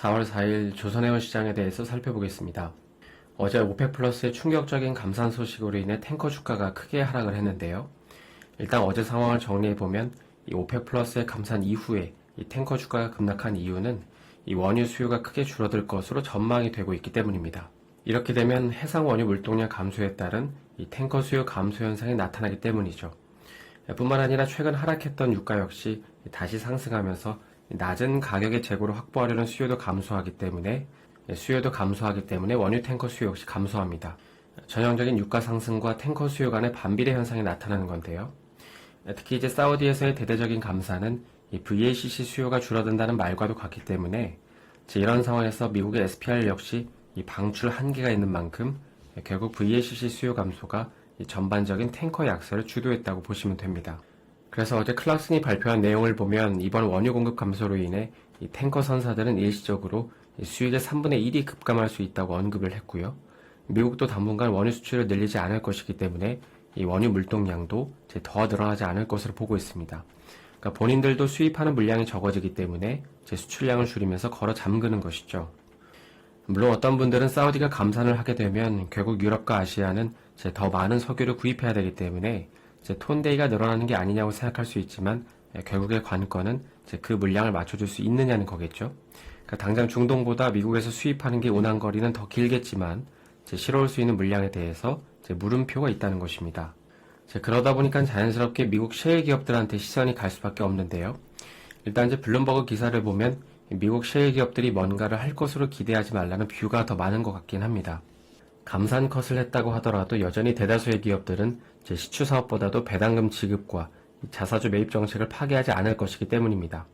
4월 4일 조선해운 시장에 대해서 살펴보겠습니다. 어제 오펙 플러스의 충격적인 감산 소식으로 인해 탱커 주가가 크게 하락을 했는데요. 일단 어제 상황을 정리해보면 이 오펙 플러스의 감산 이후에 이 탱커 주가가 급락한 이유는 이 원유 수요가 크게 줄어들 것으로 전망이 되고 있기 때문입니다. 이렇게 되면 해상 원유 물동량 감소에 따른 이 탱커 수요 감소 현상이 나타나기 때문이죠. 뿐만 아니라 최근 하락했던 유가 역시 다시 상승하면서 낮은 가격의 재고를 확보하려는 수요도 감소하기 때문에 원유 탱커 수요 역시 감소합니다. 전형적인 유가 상승과 탱커 수요 간의 반비례 현상이 나타나는 건데요. 특히 이제 사우디에서의 대대적인 감산은 이 VLCC 수요가 줄어든다는 말과도 같기 때문에 이런 상황에서 미국의 SPR 역시 이 방출 한계가 있는 만큼 결국 VLCC 수요 감소가 이 전반적인 탱커 약세를 주도했다고 보시면 됩니다. 그래서 어제 클락슨이 발표한 내용을 보면 이번 원유 공급 감소로 인해 이 탱커 선사들은 일시적으로 수익의 3분의 1이 급감할 수 있다고 언급을 했고요. 미국도 당분간 원유 수출을 늘리지 않을 것이기 때문에 이 원유 물동량도 더 늘어나지 않을 것으로 보고 있습니다. 그러니까 본인들도 수입하는 물량이 적어지기 때문에 수출량을 줄이면서 걸어 잠그는 것이죠. 물론 어떤 분들은 사우디가 감산을 하게 되면 결국 유럽과 아시아는 더 많은 석유를 구입해야 되기 때문에 톤데이가 늘어나는 게 아니냐고 생각할 수 있지만 결국의 관건은 그 물량을 맞춰줄 수 있느냐는 거겠죠. 그러니까 당장 중동보다 미국에서 수입하는 게 운항거리는 더 길겠지만 실어올 수 있는 물량에 대해서 물음표가 있다는 것입니다. 그러다 보니까 자연스럽게 미국 셰일 기업들한테 시선이 갈 수밖에 없는데요. 일단 블룸버그 기사를 보면 미국 셰일 기업들이 뭔가를 할 것으로 기대하지 말라는 뷰가 더 많은 것 같긴 합니다. 감산 컷을 했다고 하더라도 여전히 대다수의 기업들은 시추 사업보다도 배당금 지급과 자사주 매입 정책을 파기하지 않을 것이기 때문입니다.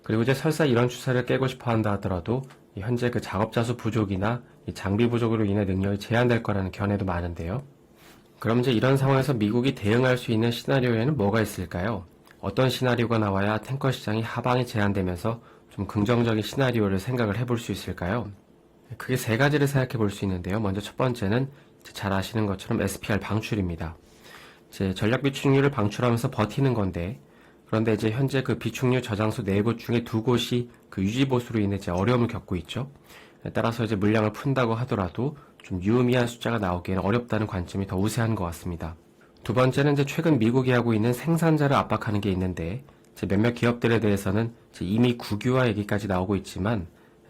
그리고 설사 이런 추세를 깨고 싶어 한다 하더라도 현재 그 작업자 수 부족이나 장비 부족으로 인해 능력이 제한될 거라는 견해도 많은데요. 그럼 이런 상황에서 미국이 대응할 수 있는 시나리오에는 뭐가 있을까요? 어떤 시나리오가 나와야 탱커 시장이 하방이 제한되면서 좀 긍정적인 시나리오를 생각을 해볼 수 있을까요? 크게 세 가지를 생각해 볼 수 있는데요. 먼저 첫 번째는 잘 아시는 것처럼 SPR 방출입니다. 전략 비축유를 방출하면서 버티는 건데, 그런데 현재 그 비축유 저장소 4곳 중에 2곳이 그 유지보수로 인해 어려움을 겪고 있죠. 따라서 물량을 푼다고 하더라도 좀 유의미한 숫자가 나오기에는 어렵다는 관점이 더 우세한 것 같습니다. 두 번째는 최근 미국이 하고 있는 생산자를 압박하는 게 있는데, 몇몇 기업들에 대해서는 이미 국유화 얘기까지 나오고 있지만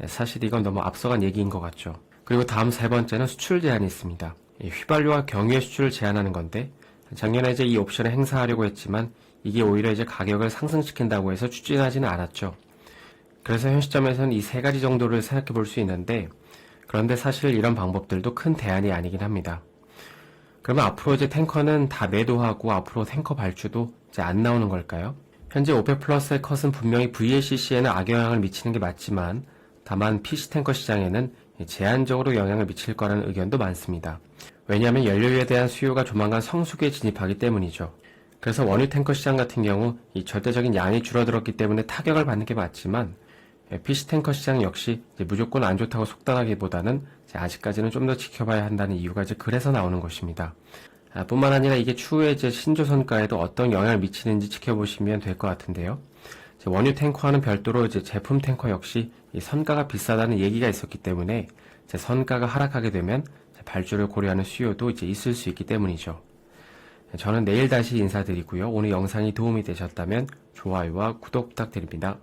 사실 이건 너무 앞서간 얘기인 것 같죠. 그리고 다음 세 번째는 수출 제한이 있습니다. 휘발유와 경유의 수출을 제한하는 건데, 작년에 이 옵션을 행사하려고 했지만 이게 오히려 가격을 상승시킨다고 해서 추진하지는 않았죠. 그래서 현 시점에서는 이 세 가지 정도를 생각해 볼 수 있는데, 그런데 사실 이런 방법들도 큰 대안이 아니긴 합니다. 그러면 앞으로 탱커는 다 매도하고 앞으로 탱커 발주도 안 나오는 걸까요? 현재 오펙 플러스의 컷은 분명히 VLCC에는 악영향을 미치는 게 맞지만, 다만 PC 탱커 시장에는 제한적으로 영향을 미칠 거라는 의견도 많습니다. 왜냐하면 연료에 대한 수요가 조만간 성수기에 진입하기 때문이죠. 그래서 원유 탱커 시장 같은 경우 이 절대적인 양이 줄어들었기 때문에 타격을 받는 게 맞지만, PC 탱커 시장 역시 무조건 안 좋다고 속단하기보다는 아직까지는 좀 더 지켜봐야 한다는 이유가 그래서 나오는 것입니다. 뿐만 아니라 이게 추후에 신조선가에도 어떤 영향을 미치는지 지켜보시면 될 것 같은데요. 원유 탱커와는 별도로 제품 탱커 역시 이 선가가 비싸다는 얘기가 있었기 때문에 선가가 하락하게 되면 발주를 고려하는 수요도 있을 수 있기 때문이죠. 저는 내일 다시 인사드리고요. 오늘 영상이 도움이 되셨다면 좋아요와 구독 부탁드립니다.